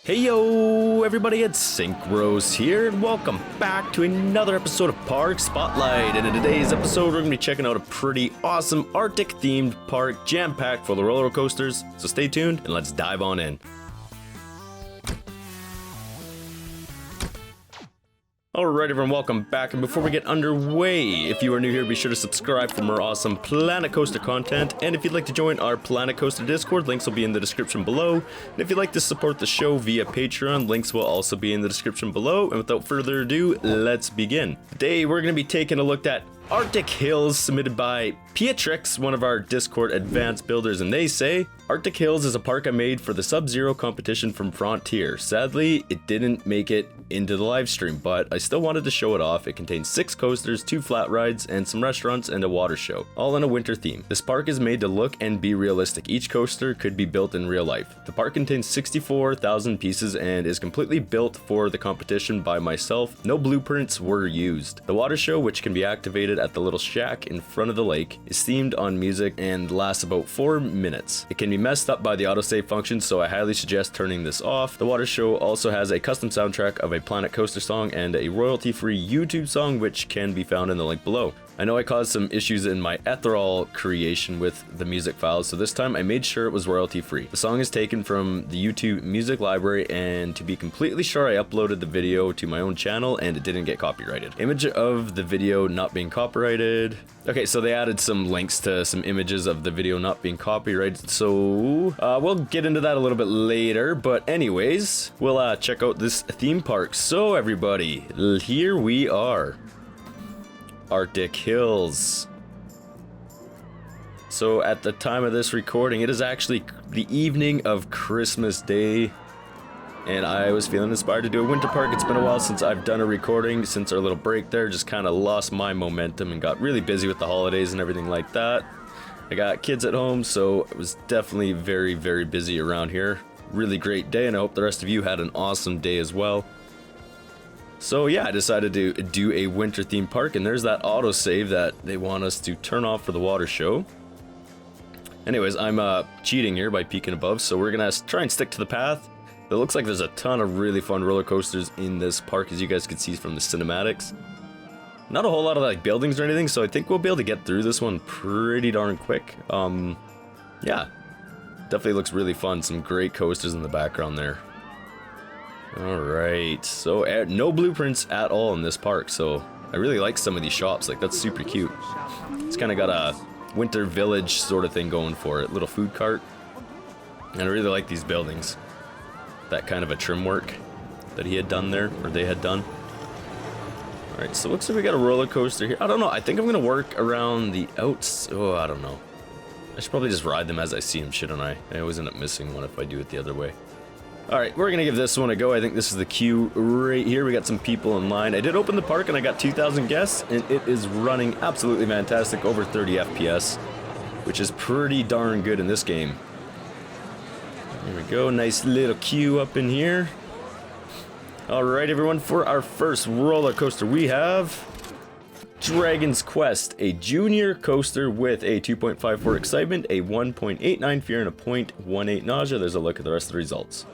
Hey yo, everybody, it's Synchros here, and welcome back to another episode of Park Spotlight. And in today's episode, we're going to be checking out a pretty awesome Arctic-themed park, jam-packed full of roller coasters. So stay tuned, and let's dive on in. Alright everyone, welcome back, and before we get underway, if you are new here, be sure to subscribe for more awesome Planet Coaster content, and if you'd like to join our Planet Coaster Discord, links will be in the description below, and if you'd like to support the show via Patreon, links will also be in the description below, and without further ado, let's begin. Today we're going to be taking a look at Arctic Hills, submitted by Pietrix, one of our Discord advanced builders, and they say, Arctic Hills is a park I made for the Sub-Zero competition from Frontier. Sadly, it didn't make it into the live stream, but I still wanted to show it off. It contains 6 coasters, 2 flat rides, and some restaurants and a water show, all in a winter theme. This park is made to look and be realistic. Each coaster could be built in real life. The park contains 64,000 pieces and is completely built for the competition by myself. No blueprints were used. The water show, which can be activated at the little shack in front of the lake, is themed on music and lasts about 4 minutes. It can be messed up by the autosave function, so I highly suggest turning this off. The water show also has a custom soundtrack of a Planet Coaster song and a royalty-free YouTube song, which can be found in the link below. I know I caused some issues in my Ethereal creation with the music files, so this time I made sure it was royalty-free. The song is taken from the YouTube music library, and to be completely sure, I uploaded the video to my own channel and it didn't get copyrighted. Image of the video not being copyrighted. Okay, so they added some links to some images of the video not being copyrighted, so we'll get into that a little bit later, but anyways, we'll check out this theme park. So everybody, here we are. Arctic Hills. So at the time of this recording, it is actually the evening of Christmas Day, and I was feeling inspired to do a winter park. It's been a while since I've done a recording, since our little break there. Just kind of lost my momentum and got really busy with the holidays and everything like that. I got kids at home, so it was definitely very, very busy around here. Really great day, and I hope the rest of you had an awesome day as well. So yeah, I decided to do a winter themed park, and there's that autosave that they want us to turn off for the water show. Anyways, I'm cheating here by peeking above, so we're gonna try and stick to the path. It looks like there's a ton of really fun roller coasters in this park, as you guys can see from the cinematics. Not a whole lot of like buildings or anything, so I think we'll be able to get through this one pretty darn quick. Yeah, definitely looks really fun. Some great coasters in the background there. Alright, so no blueprints at all in this park, so I really like some of these shops. Like, that's super cute. It's kind of got a winter village sort of thing going for it. Little food cart. And I really like these buildings. That kind of a trim work that he had done there, or they had done. Alright, so it looks like we got a roller coaster here. I don't know, I think I'm going to work around the outs. Oh, I don't know. I should probably just ride them as I see them, shouldn't I? I always end up missing one if I do it the other way. Alright, we're gonna give this one a go. I think this is the queue right here. We got some people in line. I did open the park and I got 2,000 guests, and it is running absolutely fantastic, over 30 FPS, which is pretty darn good in this game. There we go, nice little queue up in here. Alright everyone, for our first roller coaster we have Dragon's Quest, a junior coaster with a 2.54 excitement, a 1.89 fear, and a 0.18 nausea. There's a look at the rest of the results.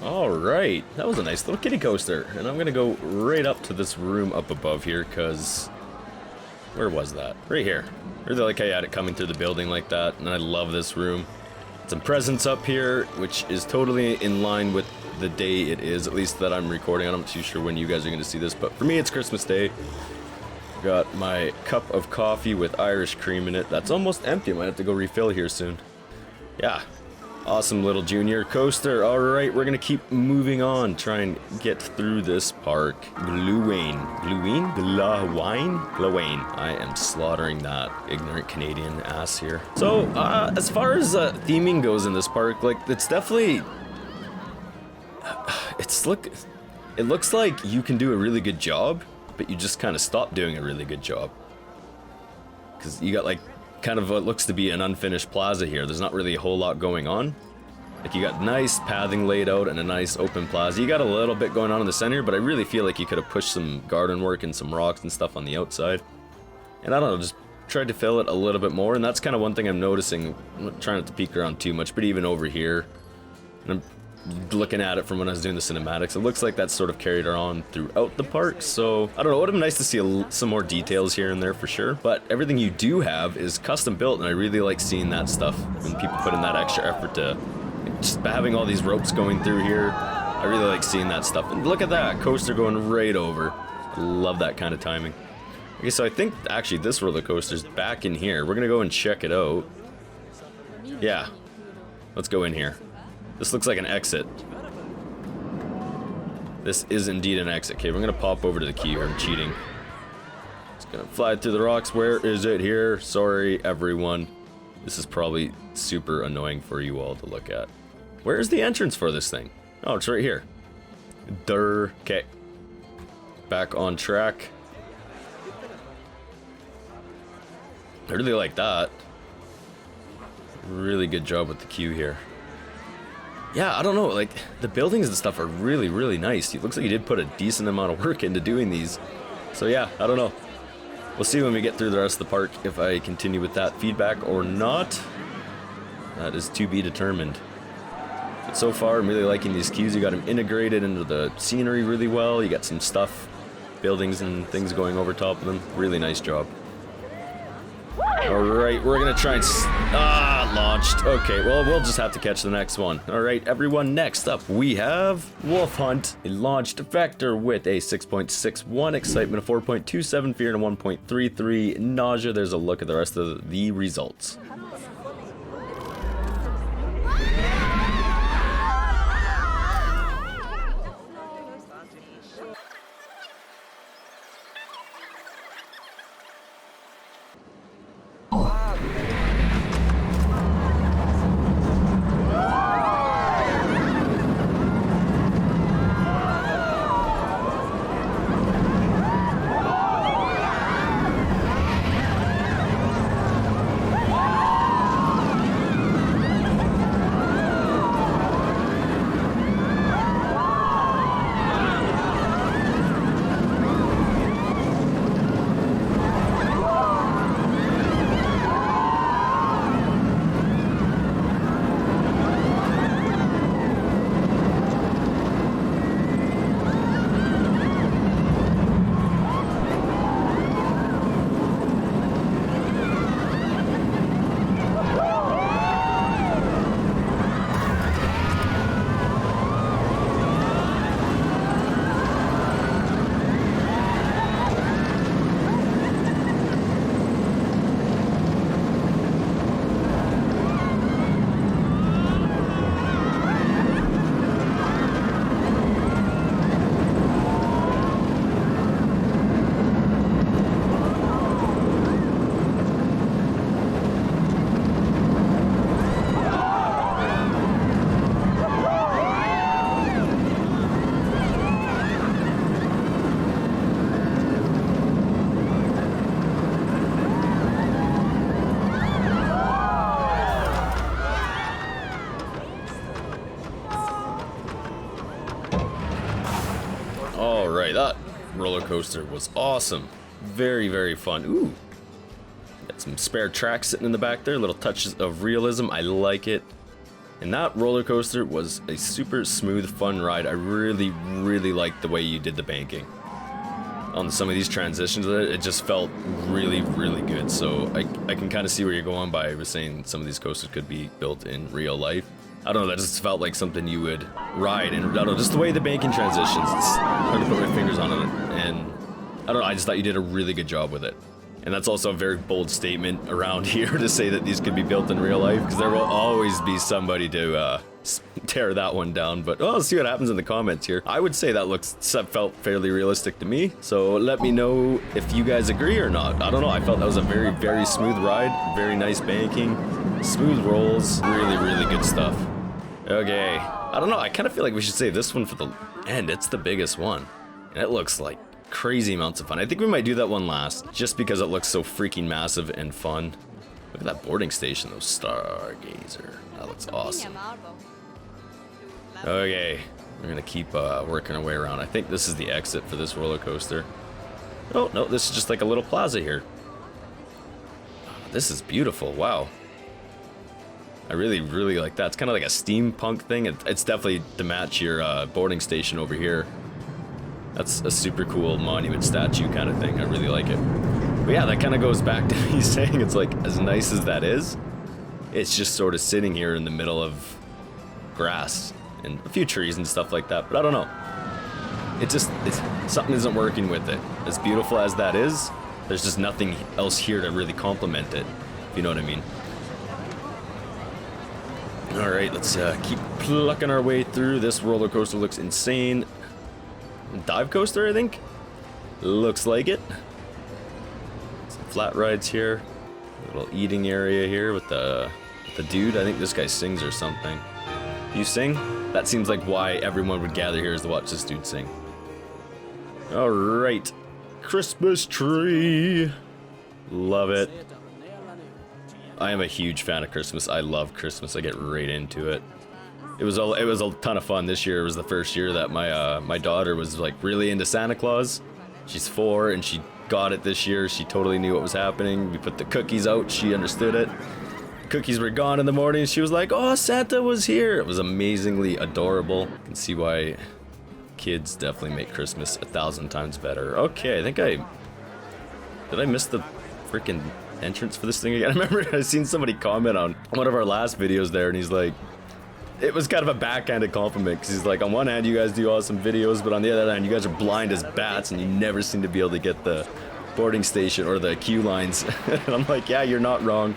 Alright, that was a nice little kiddie coaster. And I'm gonna go right up to this room up above here, because... where was that? Right here. I really like how you had it coming through the building like that, and I love this room. Some presents up here, which is totally in line with the day it is, at least that I'm recording. I'm not too sure when you guys are gonna see this, but for me it's Christmas Day. Got my cup of coffee with Irish cream in it. That's almost empty. I might have to go refill here soon. Yeah. Awesome little junior coaster. Alright, we're gonna keep moving on. Try and get through this park. Glewayne. Glewayne? Glewayne. I am slaughtering that ignorant Canadian ass here. So, as far as theming goes in this park, like, it's definitely... it looks like you can do a really good job, but you just kind of stop doing a really good job. Because you got, like, kind of what looks to be an unfinished plaza here. There's not really a whole lot going on. Like, you got nice pathing laid out and a nice open plaza. You got a little bit going on in the center, but I really feel like you could have pushed some garden work and some rocks and stuff on the outside. And I don't know, just tried to fill it a little bit more, and that's kind of one thing I'm noticing. I'm not trying not to peek around too much, but even over here, and I'm looking at it from when I was doing the cinematics, it looks like that's sort of carried on throughout the park. So I don't know, it would have been nice to see some more details here and there for sure, but everything you do have is custom built, and I really like seeing that stuff when people put in that extra effort to just having all these ropes going through here. I really like seeing that stuff. And look at that coaster going right over. I love that kind of timing. Okay, so I think actually this roller coaster's back in here. We're gonna go and check it out. Yeah, let's go in here. This looks like an exit. This is indeed an exit. Okay, we're gonna pop over to the key here. I'm cheating. It's gonna fly through the rocks. Where is it here? Sorry, everyone. This is probably super annoying for you all to look at. Where's the entrance for this thing? Oh, it's right here. Durr. Okay. Back on track. I really like that. Really good job with the queue here. Yeah, I don't know, like, the buildings and stuff are really, really nice. It looks like you did put a decent amount of work into doing these. So yeah, I don't know. We'll see when we get through the rest of the park if I continue with that feedback or not. That is to be determined. But so far, I'm really liking these queues. You got them integrated into the scenery really well. You got some stuff, buildings and things going over top of them. Really nice job. Alright, we're gonna try and... launched. Okay, well, we'll just have to catch the next one. Alright, everyone, next up, we have Wolf Hunt. A launched vector with a 6.61, excitement of 4.27, fear and a 1.33, nausea. There's a look at the rest of the results. Alright, that roller coaster was awesome. Very, very fun. Ooh. Got some spare tracks sitting in the back there. Little touches of realism. I like it. And that roller coaster was a super smooth, fun ride. I really, really liked the way you did the banking. On some of these transitions, it just felt really, really good. So I can kind of see where you're going by saying some of these coasters could be built in real life. I don't know, that just felt like something you would ride. And I don't know, just the way the banking transitions, it's hard to put my fingers on it. And I don't know, I just thought you did a really good job with it. And that's also a very bold statement around here to say that these could be built in real life, because there will always be somebody to tear that one down. But let's see what happens in the comments here. I would say that felt fairly realistic to me. So let me know if you guys agree or not. I don't know. I felt that was a very, very smooth ride. Very nice banking, smooth rolls, really, really good stuff. Okay. I don't know. I kind of feel like we should save this one for the end. It's the biggest one. And it looks like crazy amounts of fun. I think we might do that one last, just because it looks so freaking massive and fun. Look at that boarding station, though. Stargazer. That looks awesome. Okay, we're gonna keep working our way around. I think this is the exit for this roller coaster. Oh, no, this is just like a little plaza here. This is beautiful, wow. I really, really like that. It's kind of like a steampunk thing. It's definitely to match your boarding station over here. That's a super cool monument statue kind of thing. I really like it. But yeah, that kind of goes back to me saying it's like, as nice as that is, it's just sort of sitting here in the middle of grass and a few trees and stuff like that. But I don't know. Something isn't working with it. As beautiful as that is, there's just nothing else here to really complement it, if you know what I mean. All right, let's keep plucking our way through. This roller coaster looks insane. Dive coaster, I think. Looks like it. Some flat rides here. A little eating area here with the dude. I think this guy sings or something. You sing? That seems like why everyone would gather here is to watch this dude sing. All right, Christmas tree. Love it. I am a huge fan of Christmas. I love Christmas. I get right into it. It was a ton of fun this year. It was the first year that my daughter was like really into Santa Claus. She's 4 and she got it this year. She totally knew what was happening. We put the cookies out. She understood it. Cookies were gone in the morning. She was like, "Oh, Santa was here." It was amazingly adorable. You can see why kids definitely make Christmas 1,000 times better. Okay, I think did I miss the freaking entrance for this thing again? I remember I seen somebody comment on one of our last videos there, and he's like, it was kind of a backhanded compliment, because he's like, on one hand you guys do awesome videos, but on the other hand you guys are blind as bats and you never seem to be able to get the boarding station or the queue lines. And I'm like, yeah, you're not wrong.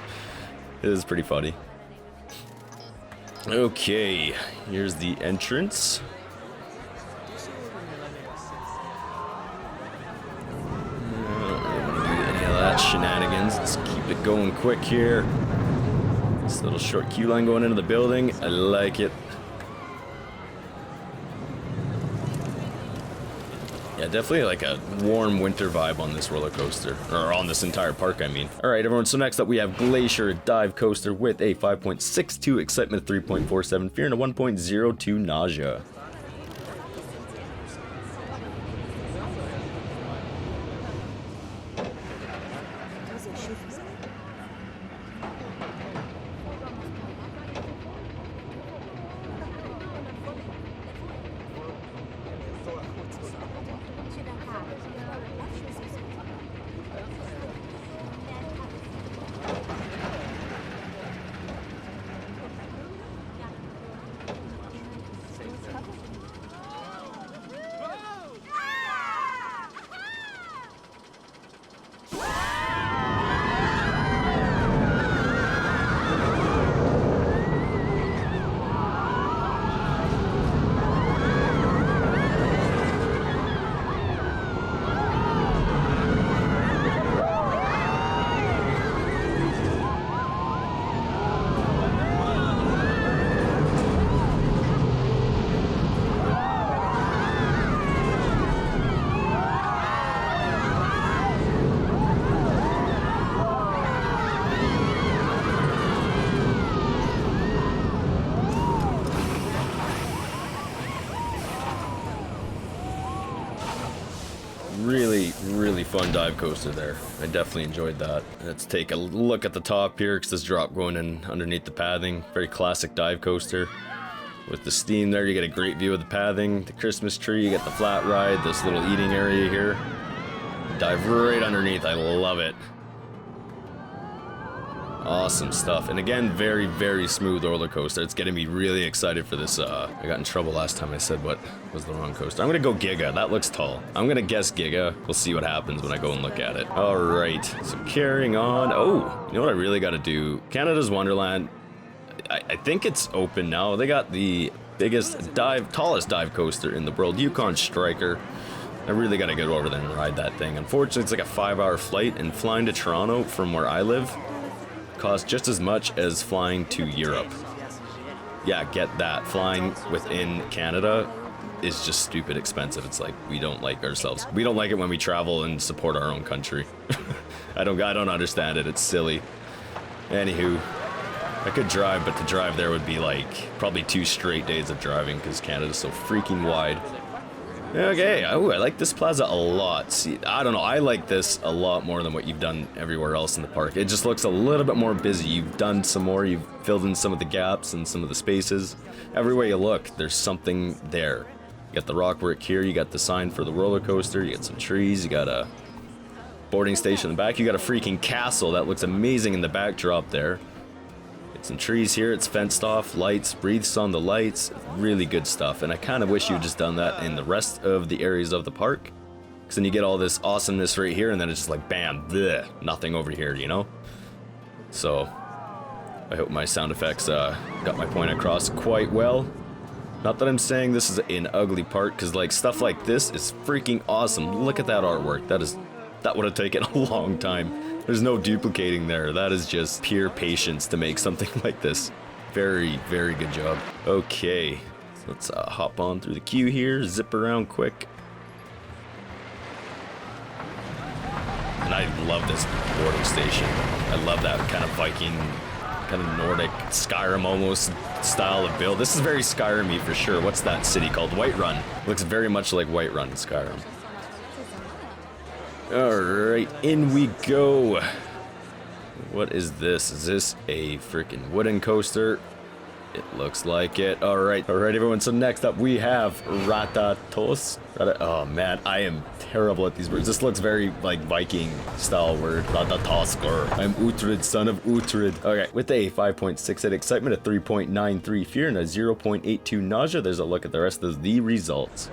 It is pretty funny. Okay, here's the entrance. That shenanigans. Let's keep it going quick here. This little short queue line going into the building. I like it. Yeah, definitely like a warm winter vibe on this roller coaster, or on this entire park, I mean. All right, everyone, so next up we have Glacier dive coaster with a 5.62 excitement, 3.47 fear, and a 1.02 nausea. Really, really fun dive coaster there. I definitely enjoyed that. Let's take a look at the top here, because this drop going in underneath the pathing. Very classic dive coaster. With the steam there, you get a great view of the pathing, the Christmas tree, you get the flat ride, this little eating area here. Dive right underneath, I love it. Awesome stuff. And again, very, very smooth roller coaster. It's getting me really excited for this. I got in trouble last time I said what was the wrong coaster. I'm gonna go Giga. That looks tall. I'm gonna guess Giga. We'll see what happens when I go and look at it. All right, so carrying on. Oh, you know what I really gotta do? Canada's Wonderland. I think it's open now. They got the tallest dive coaster in the world, Yukon Striker. I really gotta get over there and ride that thing. Unfortunately, it's like a 5-hour flight, and flying to Toronto from where I live costs just as much as flying to Europe. Yeah, get that. Flying within Canada is just stupid expensive. It's like, we don't like ourselves. We don't like it when we travel and support our own country. I don't understand it. It's silly. Anywho, I could drive, but to drive there would be like probably 2 straight days of driving because Canada's so freaking wide. Okay, oh, I like this plaza a lot. See, I don't know, I like this a lot more than what you've done everywhere else in the park. It just looks a little bit more busy. You've done some more, you've filled in some of the gaps and some of the spaces. Everywhere you look, there's something there. You got the rock work here, you got the sign for the roller coaster, you got some trees, you got a boarding station in the back, you got a freaking castle that looks amazing in the backdrop there. Some trees here, it's fenced off, lights, breathes on the lights, really good stuff. And I kind of wish you had just done that in the rest of the areas of the park, because then you get all this awesomeness right here, and then it's just like bam, bleh, nothing over here, you know? So I hope my sound effects got my point across quite well. Not that I'm saying this is an ugly part, because like stuff like this is freaking awesome. Look at that artwork. That would have taken a long time. There's no duplicating there. That is just pure patience to make something like this. Very, very good job. Okay, so let's hop on through the queue here, zip around quick. And I love this boarding station. I love that kind of Viking, kind of Nordic, Skyrim almost style of build. This is very Skyrim-y for sure. What's that city called? Whiterun. Looks very much like Whiterun in Skyrim. Alright, in we go. What is this? Is this a freaking wooden coaster? It looks like it. Alright, everyone. So next up we have Ratatos. Oh man, I am terrible at these words. This looks very like Viking style word. Ratatoskor. I'm Uhtred, son of Uhtred. Okay, with a 5.68 excitement, a 3.93 fear, and a 0.82 nausea, there's a look at the rest of the results.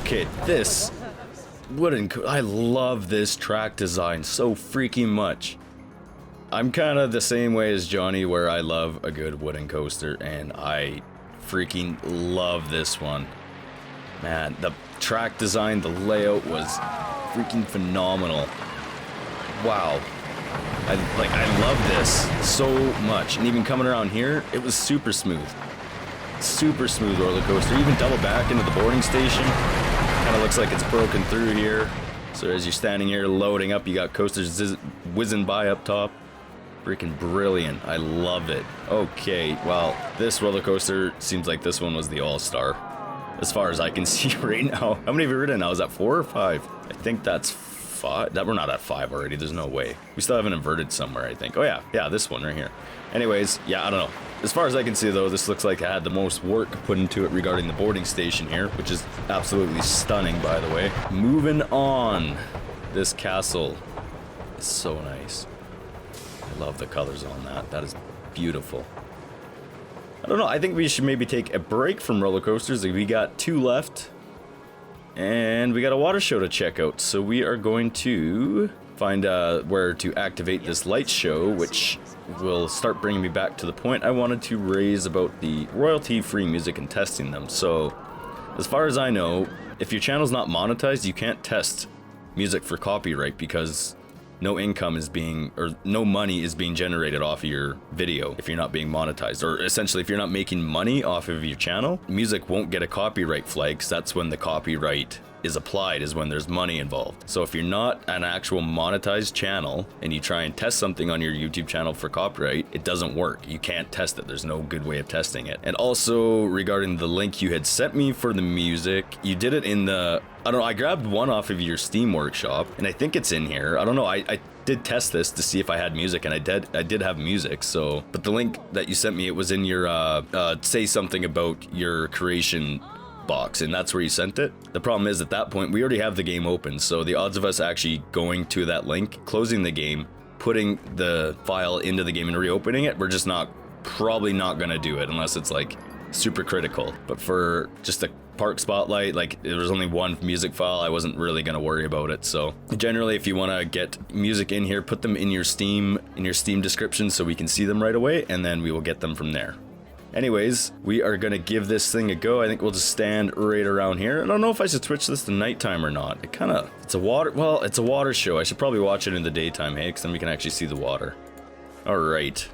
Okay, this I love this track design so freaking much. I'm kind of the same way as Johnny, where I love a good wooden coaster, and I freaking love this one. Man, the track design, the layout was freaking phenomenal. Wow. I love this so much. And even coming around here, it was super smooth. Super smooth roller coaster. Even double back into the boarding station. Kind of looks like it's broken through here. So as you're standing here loading up, you got coasters whizzing by up top. Freaking brilliant. I love it. Okay, well, this roller coaster seems like this one was the all-star. As far as I can see right now. How many have you ridden now? Is that 4 or 5? I think that's 5. That we're not at 5 already. There's no way. We still have an inverted somewhere, I think. Oh yeah, this one right here. Anyways, yeah, I don't know. As far as I can see though, this looks like it had the most work put into it regarding the boarding station here, which is absolutely stunning, by the way. Moving on. This castle is so nice. I love the colors on that. That is beautiful. I don't know, I think we should maybe take a break from roller coasters. We got 2 left. And we got a water show to check out. So we are going to find where to activate this light show, which will start bringing me back to the point I wanted to raise about the royalty-free music and testing them. So, as far as I know, if your channel's not monetized, you can't test music for copyright because no income is being, or no money is being generated off of your video if you're not being monetized. Or essentially, if you're not making money off of your channel, music won't get a copyright flag, because that's when the copyright is applied, is when there's money involved. So if you're not an actual monetized channel and you try and test something on your YouTube channel for copyright, it doesn't work. You can't test it. There's no good way of testing it. And also regarding the link you had sent me for the music, you did it in the, I don't know, I grabbed one off of your Steam workshop and I think it's in here. I don't know. I did test this to see if I had music, and I did have music. So, but the link that you sent me, it was in your say something about your creation box, and that's where you sent it. The problem is at that point we already have the game open, so the odds of us actually going to that link, closing the game, putting the file into the game and reopening it, we're just probably not gonna do it unless it's like super critical. But for just a park spotlight, like there was only one music file, I wasn't really gonna worry about it. So generally, if you want to get music in here, put them in your Steam description so we can see them right away, and then we will get them from there. Anyways, we are gonna give this thing a go. I think we'll just stand right around here. I don't know if I should switch this to nighttime or not. It's a water show. I should probably watch it in the daytime, hey, because then we can actually see the water. All right.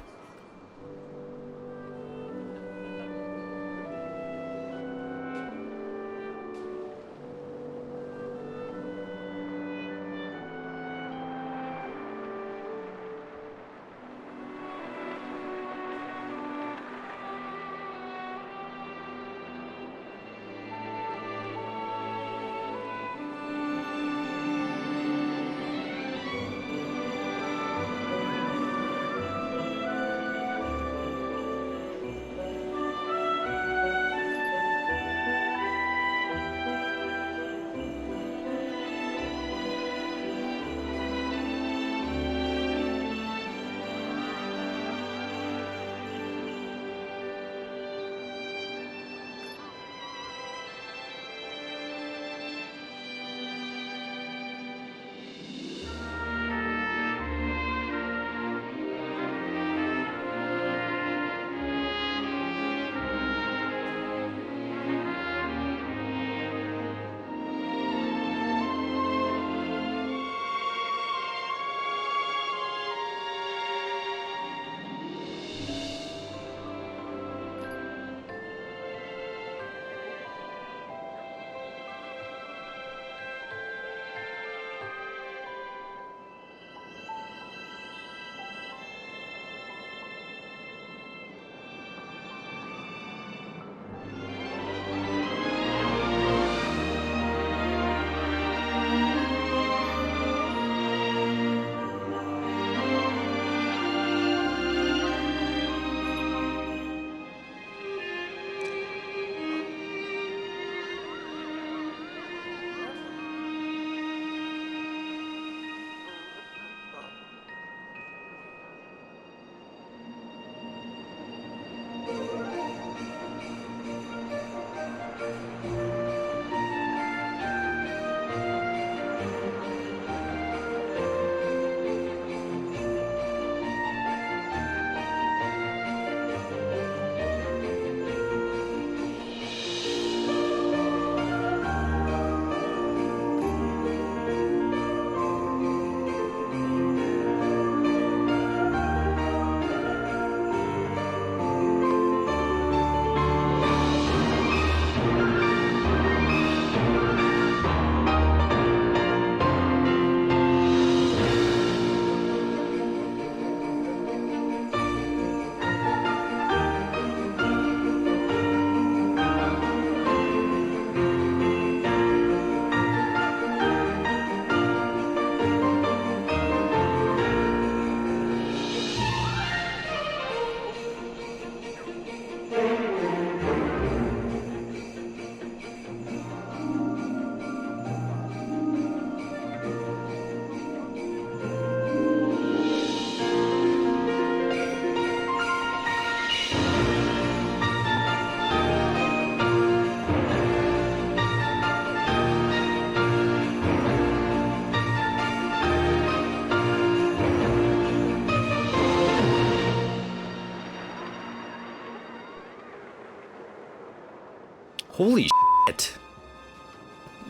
Holy shit.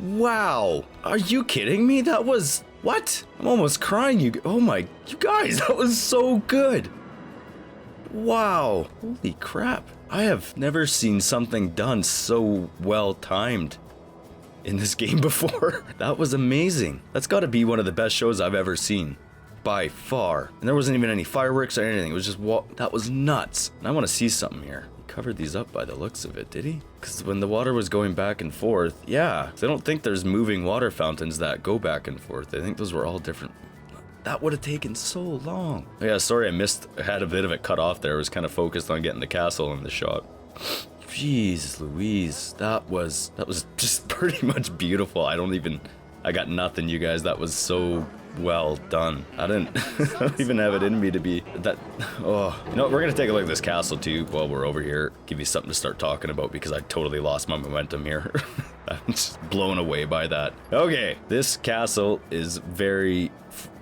Wow. Are you kidding me? That was... What? I'm almost crying. Oh my... You guys, that was so good. Wow. Holy crap. I have never seen something done so well timed in this game before. That was amazing. That's got to be one of the best shows I've ever seen. By far. And there wasn't even any fireworks or anything. It was just... That was nuts. And I want to see something here. Covered these up by the looks of it, did he? Because when the water was going back and forth, yeah. I don't think there's moving water fountains that go back and forth. I think those were all different. That would have taken so long. Oh, yeah, sorry I had a bit of it cut off there. I was kind of focused on getting the castle in the shot. Jeez Louise, that was just pretty much beautiful. I got nothing, you guys. That was so well done. I don't even have it in me to be that. Oh, you know what? We're gonna take a look at this castle too while we're over here. Give you something to start talking about because I totally lost my momentum here. I'm just blown away by that. Okay, this castle is very,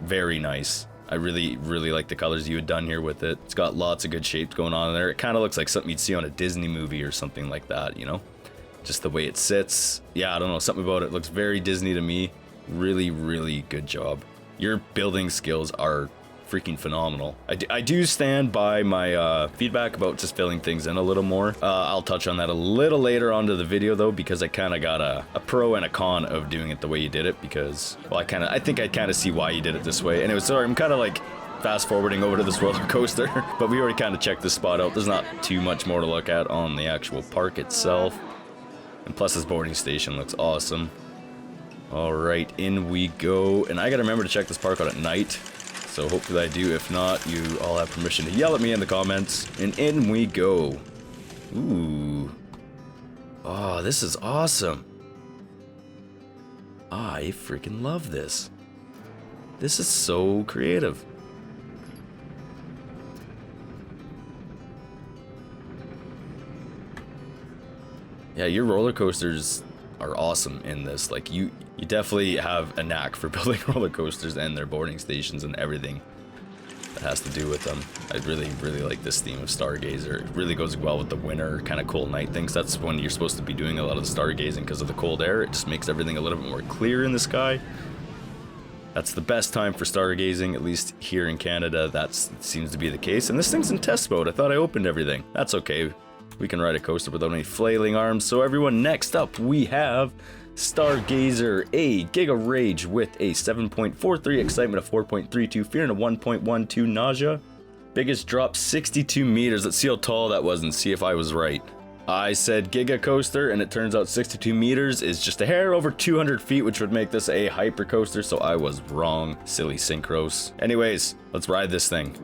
very nice. I really like the colors you had done here with it. It's got lots of good shapes going on in there. It kind of looks like something you'd see on a Disney movie or something like that, you know? Just the way it sits. Yeah, I don't know, something about it looks very Disney to me. Really good job. Your building skills are freaking phenomenal. I do stand by my feedback about just filling things in a little more. I'll touch on that a little later onto the video though, because I kind of got a pro and a con of doing it the way you did it, because, well, I think I kind of see why you did it this way. And it was, sorry, I'm kind of like fast forwarding over to this roller coaster, but we already kind of checked this spot out. There's not too much more to look at on the actual park itself. And plus this boarding station looks awesome. Alright, in we go. And I gotta remember to check this park out at night. So hopefully I do. If not, you all have permission to yell at me in the comments. And in we go. Ooh. Oh, this is awesome. I freaking love this. This is so creative. Yeah, your roller coasters are awesome in this. Like, you definitely have a knack for building roller coasters and their boarding stations and everything that has to do with them. I really like this theme of Stargazer. It really goes well with the winter kind of cold night things. That's when you're supposed to be doing a lot of the stargazing because of the cold air. It just makes everything a little bit more clear in the sky. That's the best time for stargazing, at least here in Canada. That seems to be the case. And this thing's in test mode. I thought I opened everything. That's okay. We can ride a coaster without any flailing arms. So everyone, next up we have Stargazer, a Giga Rage with a 7.43, excitement of 4.32, fear and a 1.12, nausea. Biggest drop 62 meters. Let's see how tall that was and see if I was right. I said Giga Coaster and it turns out 62 meters is just a hair over 200 feet, which would make this a hyper coaster, so I was wrong. Silly synchros. Anyways, let's ride this thing.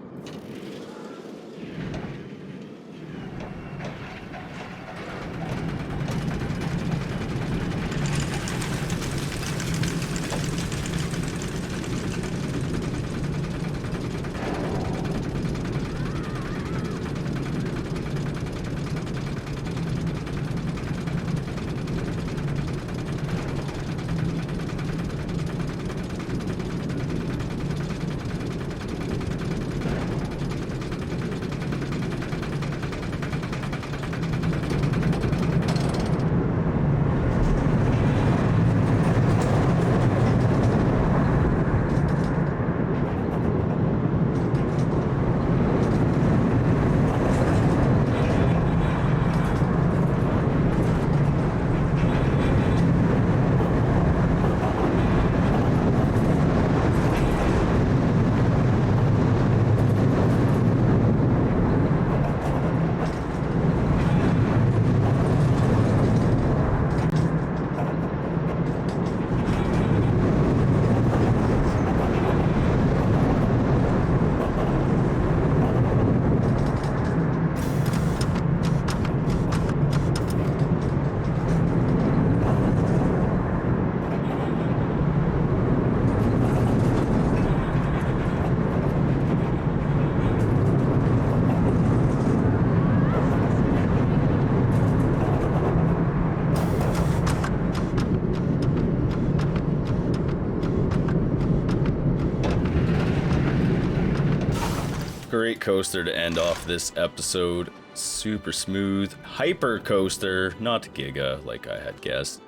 Great coaster to end off this episode. super smooth. Hyper coaster, not Giga like I had guessed.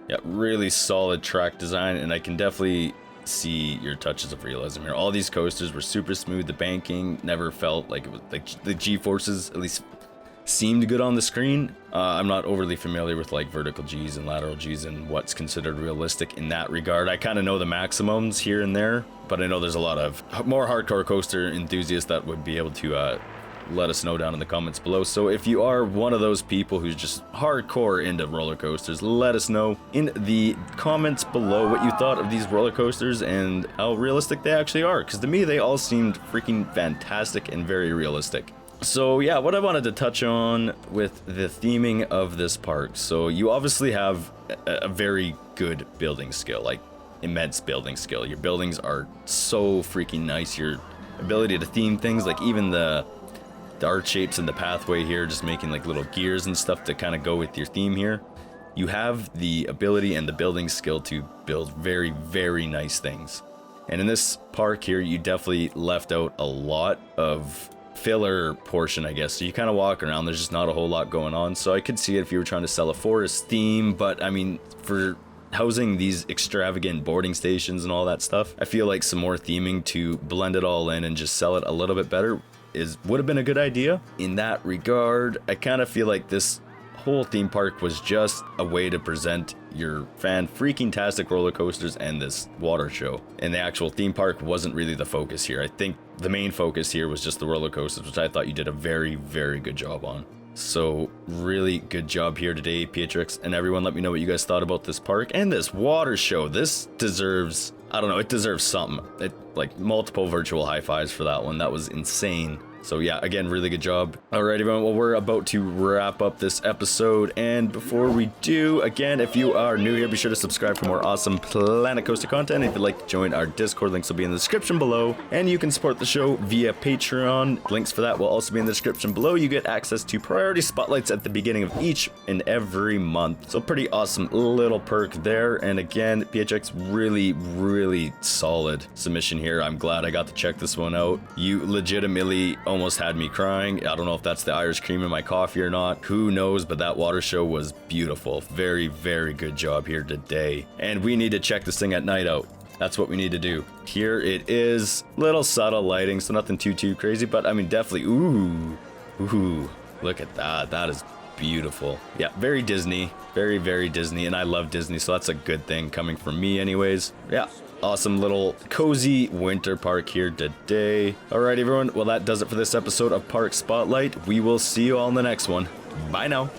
Yeah, really solid track design, and I can definitely see your touches of realism here. All these coasters were super smooth. The banking never felt like it was like the G-forces at least seemed good on the screen. I'm not overly familiar with like vertical G's and lateral G's and what's considered realistic in that regard. I kind of know the maximums here and there, but I know there's a lot of more hardcore coaster enthusiasts that would be able to let us know down in the comments below. So if you are one of those people who's just hardcore into roller coasters, let us know in the comments below what you thought of these roller coasters and how realistic they actually are, because to me they all seemed freaking fantastic and very realistic. So yeah, what I wanted to touch on with the theming of this park. So you obviously have a very good building skill, like immense building skill. Your buildings are so freaking nice. Your ability to theme things, like even the arch shapes in the pathway here, just making like little gears and stuff to kind of go with your theme here. You have the ability and the building skill to build very, very nice things. And in this park here, you definitely left out a lot of filler portion, I guess. So you kind of walk around, there's just not a whole lot going on. So I could see it if you were trying to sell a forest theme, but I mean, for housing these extravagant boarding stations and all that stuff, I feel like some more theming to blend it all in and just sell it a little bit better would have been a good idea. In that regard, I kind of feel like this whole theme park was just a way to present your fan-freaking-tastic roller coasters and this water show. And the actual theme park wasn't really the focus here. I think the main focus here was just the roller coasters, which I thought you did a very, very good job on. So really good job here today, Pietrix, and everyone. Let me know what you guys thought about this park and this water show. This deserves, I don't know, it deserves something. Like multiple virtual high fives for that one. That was insane. So yeah, again, really good job. Alright everyone, well, we're about to wrap up this episode, and before we do, again, if you are new here, be sure to subscribe for more awesome Planet Coaster content. If you'd like to join our Discord, links will be in the description below, and you can support the show via Patreon. Links for that will also be in the description below. You get access to priority spotlights at the beginning of each and every month. So pretty awesome little perk there, and again, Pietrix, really, really solid submission here. I'm glad I got to check this one out. You legitimately almost had me crying. I don't know if that's the Irish cream in my coffee or not. Who knows, but that water show was beautiful. Very, very good job here today. And we need to check this thing at night out. That's what we need to do. Here it is. Little subtle lighting, so nothing too crazy, but I mean, definitely, ooh, look at that. That is beautiful. Yeah, very Disney. Very, very Disney, and I love Disney, so that's a good thing coming from me anyways. Yeah. Awesome little cozy winter park here today. Alright everyone, well that does it for this episode of Park Spotlight. We will see you all in the next one. Bye now.